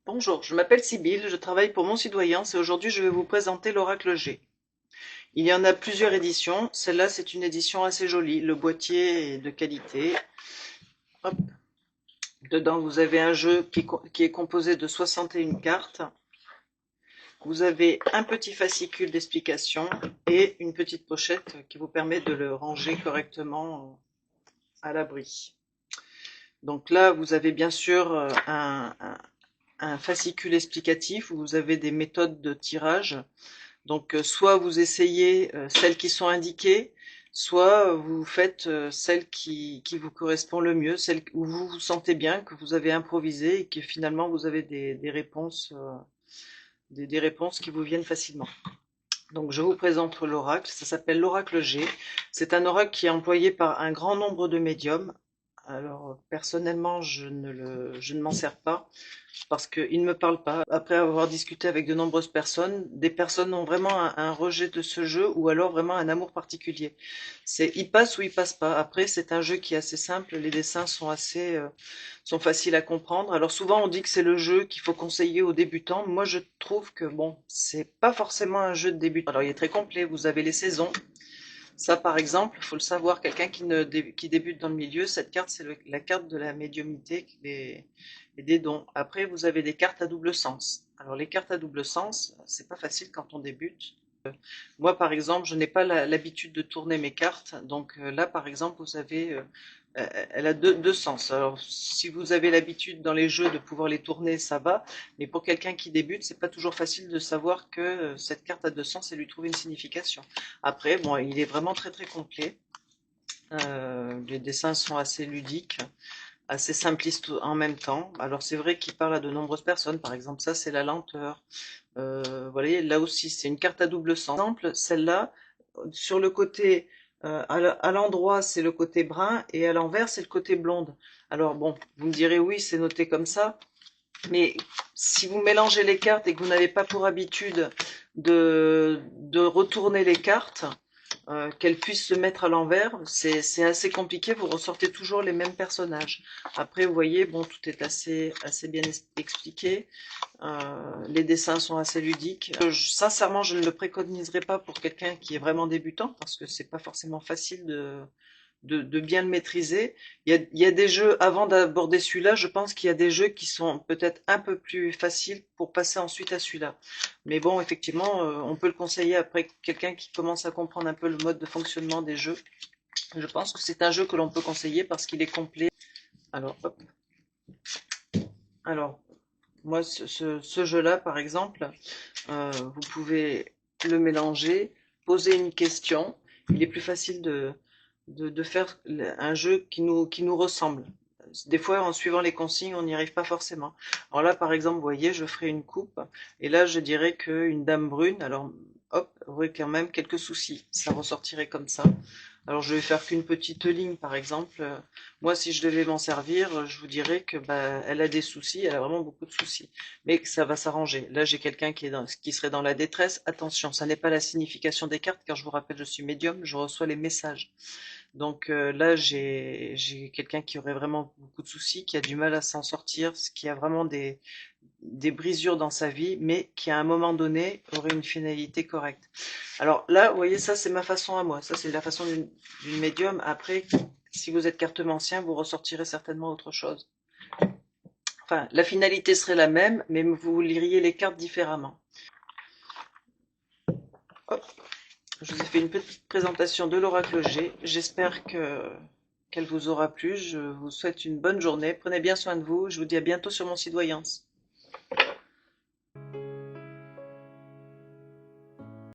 Bonjour, je m'appelle Sybille, je travaille pour Montcydoyance et aujourd'hui je vais vous présenter l'Oracle G. Il y en a plusieurs éditions, celle-là c'est une édition assez jolie, le boîtier est de qualité. Hop. Dedans vous avez un jeu qui est composé de 61 cartes. Vous avez un petit fascicule d'explication et une petite pochette qui vous permet de le ranger correctement à l'abri. Donc là vous avez bien sûr un fascicule explicatif où vous avez des méthodes de tirage. Donc soit vous essayez celles qui sont indiquées, soit vous faites celle qui vous correspond le mieux, celle où vous vous sentez bien, que vous avez improvisé et que finalement vous avez des réponses, des réponses qui vous viennent facilement. Donc je vous présente l'oracle, ça s'appelle l'oracle G. C'est un oracle qui est employé par un grand nombre de médiums. Alors personnellement je ne m'en sers pas parce qu'il ne me parle pas. Après avoir discuté avec de nombreuses personnes, des personnes ont vraiment un rejet de ce jeu ou alors vraiment un amour particulier. C'est il passe ou il passe pas. Après, c'est un jeu qui est assez simple, les dessins sont sont faciles à comprendre. Alors souvent on dit que c'est le jeu qu'il faut conseiller aux débutants. Moi je trouve que bon, c'est pas forcément un jeu de débutant. Alors il est très complet, vous avez les saisons. Ça, par exemple, il faut le savoir, quelqu'un qui débute dans le milieu, cette carte, c'est la carte de la médiumnité et des dons. Après, vous avez des cartes à double sens. Alors, les cartes à double sens, c'est pas facile quand on débute. Moi, par exemple, je n'ai pas l'habitude de tourner mes cartes. Donc là, par exemple, vous avez, elle a deux sens. Alors, si vous avez l'habitude dans les jeux de pouvoir les tourner, ça va. Mais pour quelqu'un qui débute, c'est pas toujours facile de savoir que cette carte a deux sens et lui trouver une signification. Après, bon, il est vraiment très très complet. Les dessins sont assez ludiques, assez simplistes en même temps. Alors c'est vrai qu'il parle à de nombreuses personnes. Par exemple, ça c'est la lenteur. Voilà, là aussi, c'est une carte à double sens. Par exemple, celle-là, sur le côté, à l'endroit, c'est le côté brun et à l'envers, c'est le côté blonde. Alors bon, vous me direz oui, c'est noté comme ça, mais si vous mélangez les cartes et que vous n'avez pas pour habitude de retourner les cartes, qu'elles puissent se mettre à l'envers, c'est assez compliqué, vous ressortez toujours les mêmes personnages. Après, vous voyez, bon, tout est assez bien expliqué. Les dessins sont assez ludiques. Sincèrement, je ne le préconiserais pas pour quelqu'un qui est vraiment débutant parce que c'est pas forcément facile de bien le maîtriser. Il y a des jeux, avant d'aborder celui-là, je pense qu'il y a des jeux qui sont peut-être un peu plus faciles pour passer ensuite à celui-là. Mais bon, effectivement, on peut le conseiller après quelqu'un qui commence à comprendre un peu le mode de fonctionnement des jeux. Je pense que c'est un jeu que l'on peut conseiller parce qu'il est complet. Alors, hop. Alors, moi, ce jeu-là, par exemple, vous pouvez le mélanger, poser une question. Il est plus facile de faire un jeu qui nous ressemble. Des fois, en suivant les consignes, on n'y arrive pas forcément. Alors là, par exemple, vous voyez, je ferai une coupe, et là, je dirais qu'une dame brune, alors, hop, aurait quand même quelques soucis. Ça ressortirait comme ça. Alors, je vais faire qu'une petite ligne, par exemple. Moi, si je devais m'en servir, je vous dirais que bah, elle a des soucis, elle a vraiment beaucoup de soucis, mais que ça va s'arranger. Là, j'ai quelqu'un qui serait dans la détresse. Attention, ça n'est pas la signification des cartes, car je vous rappelle, je suis médium, je reçois les messages. Donc là, j'ai quelqu'un qui aurait vraiment beaucoup de soucis, qui a du mal à s'en sortir, qui a vraiment des brisures dans sa vie, mais qui à un moment donné aurait une finalité correcte. Alors là, vous voyez, ça c'est ma façon à moi, ça c'est la façon d'une médium. Après, si vous êtes cartomancien, vous ressortirez certainement autre chose. Enfin, la finalité serait la même, mais vous liriez les cartes différemment. Hop. Je vous ai fait une petite présentation de l'oracle G. J'espère qu'elle vous aura plu. Je vous souhaite une bonne journée. Prenez bien soin de vous. Je vous dis à bientôt sur Montcydoyance.